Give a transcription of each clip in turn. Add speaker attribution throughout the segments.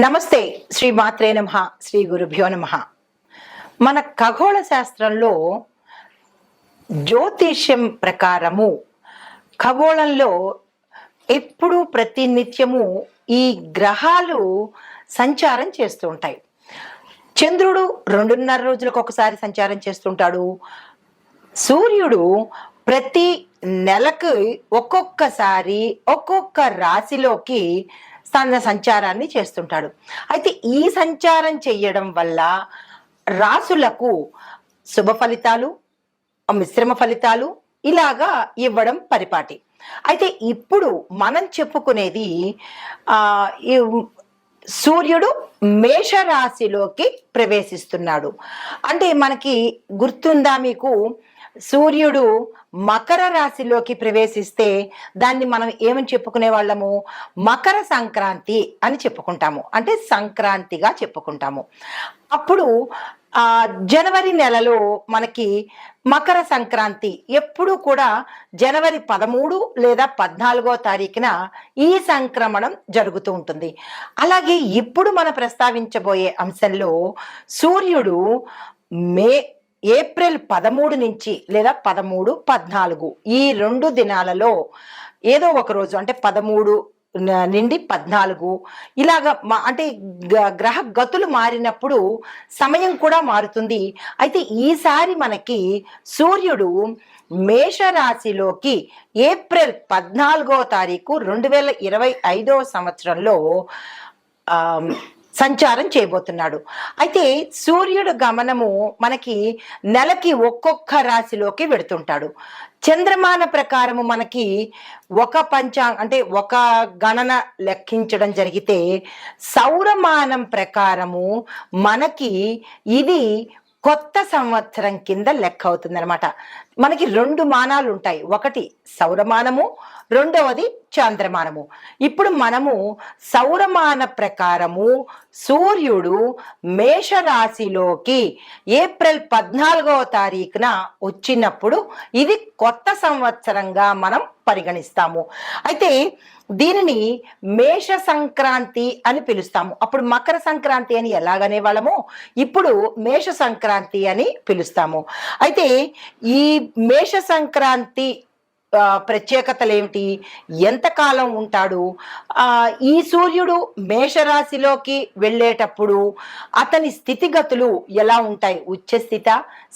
Speaker 1: నమస్తే. శ్రీ మాత్రే నమః. శ్రీ గురుభ్యో నమః. మన ఖగోళ శాస్త్రంలో జ్యోతిష్యం ప్రకారము ఖగోళంలో ఎప్పుడు ప్రతి నిత్యము ఈ గ్రహాలు సంచారం చేస్తూ ఉంటాయి. చంద్రుడు 2.5 రోజులకు ఒకసారి సంచారం చేస్తుంటాడు. సూర్యుడు ప్రతి నెలకు ఒక్కొక్కసారి ఒక్కొక్క రాశిలోకి తన సంచారాన్ని చేస్తుంటాడు. అయితే ఈ సంచారం చేయడం వల్ల రాసులకు శుభ ఫలితాలు, మిశ్రమ ఫలితాలు ఇలాగా ఇవ్వడం పరిపాటి. అయితే ఇప్పుడు మనం చెప్పుకునేది ఈ సూర్యుడు మేషరాశిలోకి ప్రవేశిస్తున్నాడు. అంటే మనకి గుర్తుందా మీకు? సూర్యుడు మకర రాశిలోకి ప్రవేశిస్తే దాన్ని మనం ఏమని చెప్పుకునే వాళ్ళము? మకర సంక్రాంతి అని చెప్పుకుంటాము, అంటే సంక్రాంతిగా చెప్పుకుంటాము. అప్పుడు జనవరి నెలలో మనకి మకర సంక్రాంతి ఎప్పుడు కూడా జనవరి 13 లేదా 14వ తారీఖున ఈ సంక్రమణం జరుగుతూ ఉంటుంది. అలాగే ఇప్పుడు మనం ప్రస్తావించబోయే అంశంలో సూర్యుడు ఏప్రిల్ 13 నుంచి లేదా 13, 14 ఈ 2 దినాలలో ఏదో ఒక రోజు, అంటే 13 నుండి 14 ఇలాగా అంటే గ్రహ గతులు మారినప్పుడు సమయం కూడా మారుతుంది. అయితే ఈసారి మనకి సూర్యుడు మేషరాశిలోకి ఏప్రిల్ 14వ తారీఖు 2025వ సంవత్సరంలో సంచారం చేయబోతున్నాడు. అయితే సూర్యుడు గమనము మనకి నెలకి ఒక్కొక్క రాశిలోకి వెడుతుంటాడు. చంద్రమాన ప్రకారము మనకి అంటే ఒక గణన లెక్కించడం జరిగితే సౌరమానం ప్రకారము మనకి ఇది కొత్త సంవత్సరం కింద లెక్క అవుతుంది అనమాట. మనకి 2 మానాలు ఉంటాయి, ఒకటి సౌరమానము, రెండవది చంద్రమానము. ఇప్పుడు మనము సౌరమాన ప్రకారము సూర్యుడు మేషరాశిలోకి ఏప్రిల్ 14వ తారీఖున వచ్చినప్పుడు ఇది కొత్త సంవత్సరంగా మనం పరిగణిస్తాము. అయితే దీనిని మేష సంక్రాంతి అని పిలుస్తాము. అప్పుడు మకర సంక్రాంతి అని ఎలాగనే వాళ్ళము, ఇప్పుడు మేష సంక్రాంతి అని పిలుస్తాము. అయితే ఈ మేష సంక్రాంతి ప్రత్యేకతలు ఏమిటి, ఎంతకాలం ఉంటాడు? ఈ సూర్యుడు మేషరాశిలోకి వెళ్ళేటప్పుడు అతని స్థితిగతులు ఎలా ఉంటాయి? ఉచ్చస్థిత,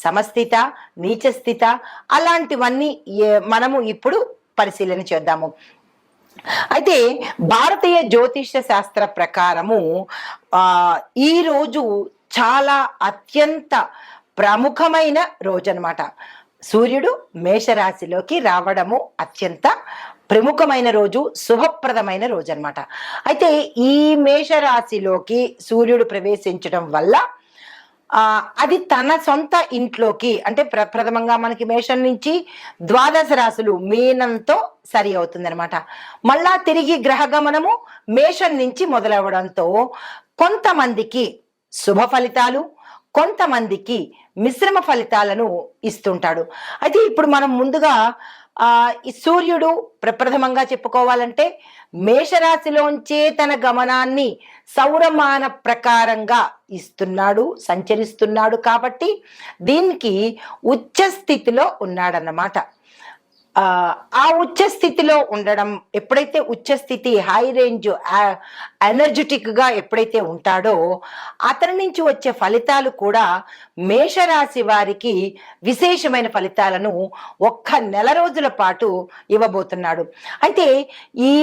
Speaker 1: సమస్థిత, నీచస్థిత, అలాంటివన్నీ మనము ఇప్పుడు పరిశీలన చేద్దాము. అయితే భారతీయ జ్యోతిష శాస్త్ర ప్రకారము ఈ రోజు చాలా అత్యంత ప్రముఖమైన రోజు అన్నమాట. సూర్యుడు మేషరాశిలోకి రావడము అత్యంత ప్రముఖమైన రోజు, శుభప్రదమైన రోజు అన్నమాట. అయితే ఈ మేషరాశిలోకి సూర్యుడు ప్రవేశించడం వల్ల అది తన సొంత ఇంట్లోకి, అంటే ప్రథమంగా మనకి మేషం నుంచి ద్వాదశ రాశులు మీనంతో సరి అవుతుంది అనమాట. మళ్ళా తిరిగి గ్రహగమనము మేషం నుంచి మొదలవడంతో కొంతమందికి శుభ ఫలితాలు, కొంతమందికి మిశ్రమ ఫలితాలను ఇస్తుంటాడు. అయితే ఇప్పుడు మనం ముందుగా ఈ సూర్యుడు ప్రప్రథమంగా చెప్పుకోవాలంటే మేషరాశిలోంచే తన గమనాన్ని సౌరమాన ప్రకారంగా ఇస్తున్నాడు, సంచరిస్తున్నాడు. కాబట్టి దీనికి ఉచ్చ స్థితిలో ఉన్నాడన్నమాట. ఆ ఉచ్చ స్థితిలో ఉండడం, ఎప్పుడైతే ఉచ్చ స్థితి, హై రేంజ్, ఎనర్జెటిక్ గా ఎప్పుడైతే ఉంటాడో అతని నుంచి వచ్చే ఫలితాలు కూడా మేషరాశి వారికి విశేషమైన ఫలితాలను ఒక్క నెల రోజుల పాటు ఇవ్వబోతున్నాడు. అయితే ఈ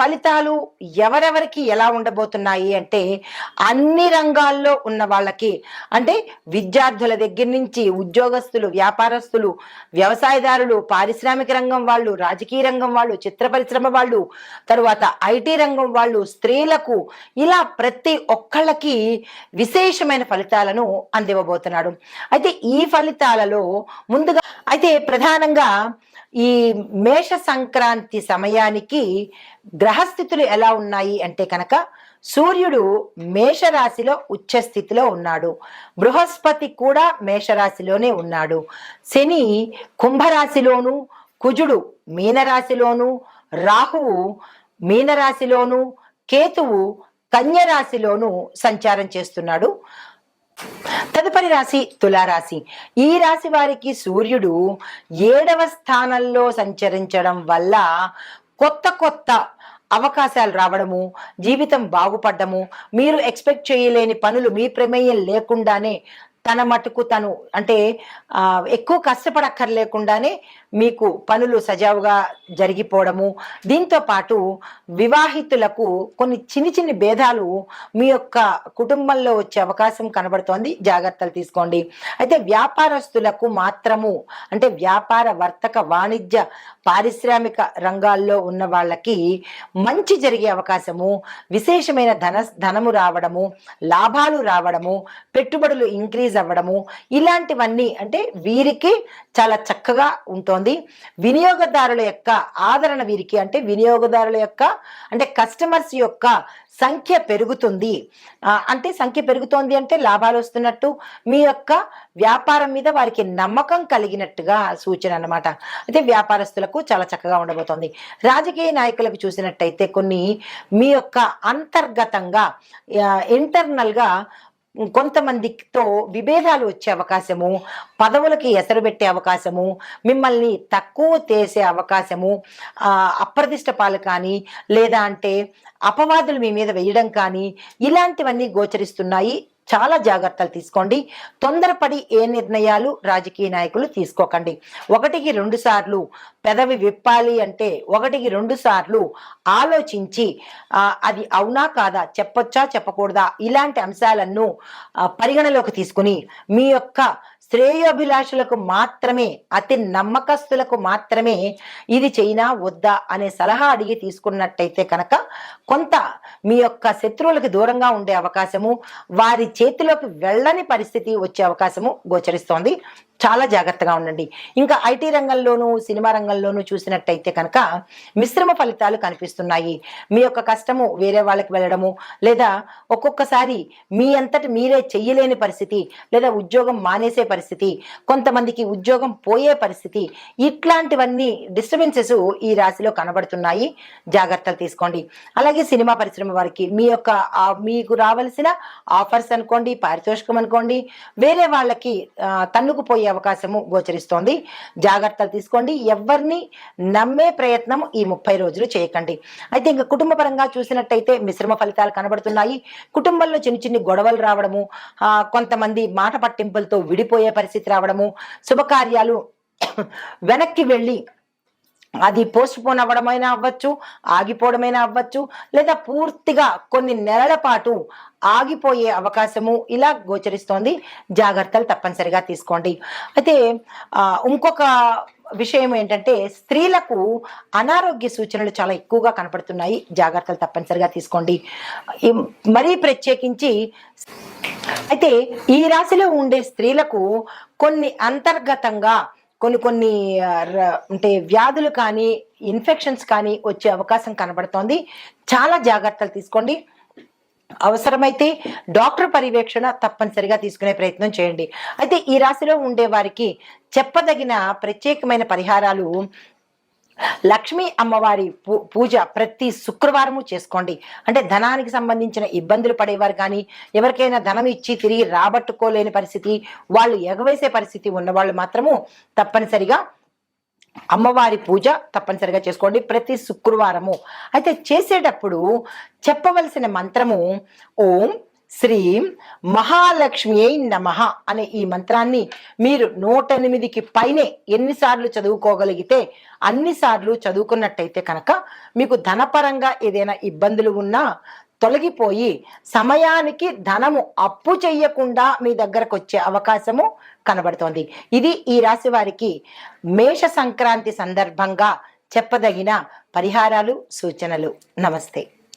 Speaker 1: ఫలితాలు ఎవరెవరికి ఎలా ఉండబోతున్నాయి అంటే అన్ని రంగాల్లో ఉన్న వాళ్ళకి, అంటే విద్యార్థుల దగ్గర నుంచి ఉద్యోగస్తులు, వ్యాపారస్తులు, వ్యవసాయదారులు, పారిశ్రామిక రంగం వాళ్ళు, రాజకీయ రంగం వాళ్ళు, చిత్ర పరిశ్రమ వాళ్ళు, తరువాత ఐటీ రంగం వాళ్ళు, స్త్రీలకు, ఇలా ప్రతి ఒక్కళ్ళకి విశేషమైన ఫలితాలను అందివ్వబోతున్నాడు. అయితే ఈ ఫలితాలలో ముందుగా అయితే ప్రధానంగా ఈ మేష సంక్రాంతి సమయానికి గ్రహస్థితులు ఎలా ఉన్నాయి అంటే కనుక సూర్యుడు మేషరాశిలో ఉచ్చ స్థితిలో ఉన్నాడు, బృహస్పతి కూడా మేషరాశిలోనే ఉన్నాడు, శని కుంభరాశిలోను, కుజుడు మీనరాశిలోను, రాహువు మీనరాశిలోను, కేతువు కన్య రాశిలోనూ సంచారం చేస్తున్నాడు. తదుపరి రాశి తులారాశి. ఈ రాశి వారికి సూర్యుడు 7వ స్థానంలో సంచరించడం వల్ల కొత్త కొత్త అవకాశాలు రావడము, జీవితం బాగుపడ్డము, మీరు ఎక్స్పెక్ట్ చేయలేని పనులు మీ ప్రమేయం లేకుండానే తన మటుకు తను అంటే ఎక్కువ కష్టపడక్కర్లేకుండానే మీకు పనులు సజావుగా జరిగిపోవడము. దీంతో పాటు వివాహితులకు కొన్ని చిన్ని భేదాలు మీ యొక్క కుటుంబంలో వచ్చే అవకాశం కనబడుతోంది, జాగ్రత్తలు తీసుకోండి. అయితే వ్యాపారస్తులకు మాత్రము అంటే వ్యాపార వర్తక వాణిజ్య పారిశ్రామిక రంగాల్లో ఉన్న వాళ్ళకి మంచి జరిగే అవకాశము, విశేషమైన ధనము రావడము, లాభాలు రావడము, పెట్టుబడులు ఇంక్రీజ్ అవ్వడము, ఇలాంటివన్నీ అంటే వీరికి చాలా చక్కగా ఉంటుంది. వినియోగదారుల యొక్క ఆదరణ వీరికి అంటే వినియోగదారుల యొక్క అంటే కస్టమర్స్ యొక్క సంఖ్య పెరుగుతుంది. అంటే సంఖ్య పెరుగుతోంది అంటే లాభాలు వస్తున్నట్టు, మీ యొక్క వ్యాపారం మీద వారికి నమ్మకం కలిగినట్టుగా సూచన అన్నమాట. అయితే వ్యాపారస్తులకు చాలా చక్కగా ఉండబోతోంది. రాజకీయ నాయకులకు చూసినట్టయితే కొన్ని మీ యొక్క అంతర్గతంగా ఇంటర్నల్గా కొంతమందితో విభేదాలు వచ్చే అవకాశము, పదవులకి ఎసరు పెట్టే అవకాశము, మిమ్మల్ని తక్కువ చేసే అవకాశము, అప్రదిష్ట పాలు కానీ లేదా అంటే అపవాదులు మీ మీద వేయడం కానీ ఇలాంటివన్నీ గోచరిస్తున్నాయి. చాలా జాగ్రత్తలు తీసుకోండి. తొందరపడి ఏ నిర్ణయాలు రాజకీయ నాయకులు తీసుకోకండి. 1కి 2 సార్లు పెదవి విప్పాలి అంటే 1కి 2 సార్లు ఆలోచించి అది అవునా కాదా, చెప్పొచ్చా చెప్పకూడదా, ఇలాంటి అంశాలను పరిగణలోకి తీసుకుని మీ యొక్క శ్రేయోభిలాషులకు మాత్రమే, అతి నమ్మకస్తులకు మాత్రమే ఇది చైనా వద్దా అనే సలహా అడిగి తీసుకున్నట్టయితే కనుక కొంత మీ యొక్క శత్రువులకు దూరంగా ఉండే అవకాశము, వారి చేతిలోకి వెళ్ళని పరిస్థితి వచ్చే అవకాశము గోచరిస్తోంది. చాలా జాగ్రత్తగా ఉండండి. ఇంకా ఐటీ రంగంలోనూ సినిమా రంగంలోనూ చూసినట్టయితే కనుక మిశ్రమ ఫలితాలు కనిపిస్తున్నాయి. మీ యొక్క కష్టము వేరే వాళ్ళకి వెళ్ళడము, లేదా ఒక్కొక్కసారి మీ అంతటి మీరే చెయ్యలేని పరిస్థితి, లేదా ఉద్యోగం మానేసే పరిస్థితి, కొంతమందికి ఉద్యోగం పోయే పరిస్థితి, ఇట్లాంటివన్నీ డిస్టర్బెన్సెస్ ఈ రాశిలో కనబడుతున్నాయి. జాగ్రత్తలు తీసుకోండి. అలాగే సినిమా పరిశ్రమ వారికి మీ యొక్క మీకు రావాల్సిన ఆఫర్స్ అనుకోండి, పారితోషికం అనుకోండి, వేరే వాళ్ళకి తన్నుకుపోయే అవకాశము గోచరిస్తోంది. జాగ్రత్తలు తీసుకోండి. ఎవరిని నమ్మే ప్రయత్నం ఈ 30 రోజులు చేయకండి. అయితే ఇంకా కుటుంబ పరంగా చూసినట్టయితే మిశ్రమ ఫలితాలు కనబడుతున్నాయి. కుటుంబంలో చిన్ని గొడవలు రావడము, కొంతమంది మాట పట్టింపులతో విడిపోయే పరిస్థితి రావడము, శుభకార్యాలు వెనక్కి వెళ్ళి అది పోస్ట్ పోన్ అవ్వడమైనా అవ్వచ్చు, ఆగిపోవడమైనా అవ్వచ్చు, లేదా పూర్తిగా కొన్ని నెలల పాటు ఆగిపోయే అవకాశము ఇలా గోచరిస్తోంది. జాగ్రత్తలు తప్పనిసరిగా తీసుకోండి. అయితే ఇంకొక విషయం ఏంటంటే స్త్రీలకు అనారోగ్య సూచనలు చాలా ఎక్కువగా కనపడుతున్నాయి. జాగ్రత్తలు తప్పనిసరిగా తీసుకోండి. మరీ ప్రత్యేకించి అయితే ఈ రాశిలో ఉండే స్త్రీలకు కొన్ని అంతర్గతంగా కొన్ని అంటే వ్యాధులు కానీ ఇన్ఫెక్షన్స్ కానీ వచ్చే అవకాశం కనబడుతోంది. చాలా జాగ్రత్తలు తీసుకోండి. అవసరమైతే డాక్టర్ పర్యవేక్షణ తప్పనిసరిగా తీసుకునే ప్రయత్నం చేయండి. అయితే ఈ రాశిలో ఉండే వారికి చెప్పదగిన ప్రత్యేకమైన పరిహారాలు లక్ష్మీ అమ్మవారి పూజ ప్రతి శుక్రవారము చేసుకోండి. అంటే ధనానికి సంబంధించిన ఇబ్బందులు పడేవారు కానీ, ఎవరికైనా ధనం ఇచ్చి తిరిగి రాబట్టుకోలేని పరిస్థితి, వాళ్ళు ఎగవేసే పరిస్థితి ఉన్నవాళ్ళు మాత్రము తప్పనిసరిగా అమ్మవారి పూజ తప్పనిసరిగా చేసుకోండి ప్రతి శుక్రవారము. అయితే చేసేటప్పుడు చెప్పవలసిన మంత్రము ఓం శ్రీం మహాలక్ష్మియై నమః అనే ఈ మంత్రాన్ని మీరు 108కి పైనే ఎన్నిసార్లు చదువుకోగలిగితే అన్నిసార్లు చదువుకున్నట్టయితే కనుక మీకు ధనపరంగా ఏదైనా ఇబ్బందులు ఉన్నా తొలగిపోయి సమయానికి ధనము అప్పు చెయ్యకుండా మీ దగ్గరకు వచ్చే అవకాశము కనబడుతోంది. ఇది ఈ రాశి వారికి మేష సంక్రాంతి సందర్భంగా చెప్పదగిన పరిహారాలు, సూచనలు. నమస్తే.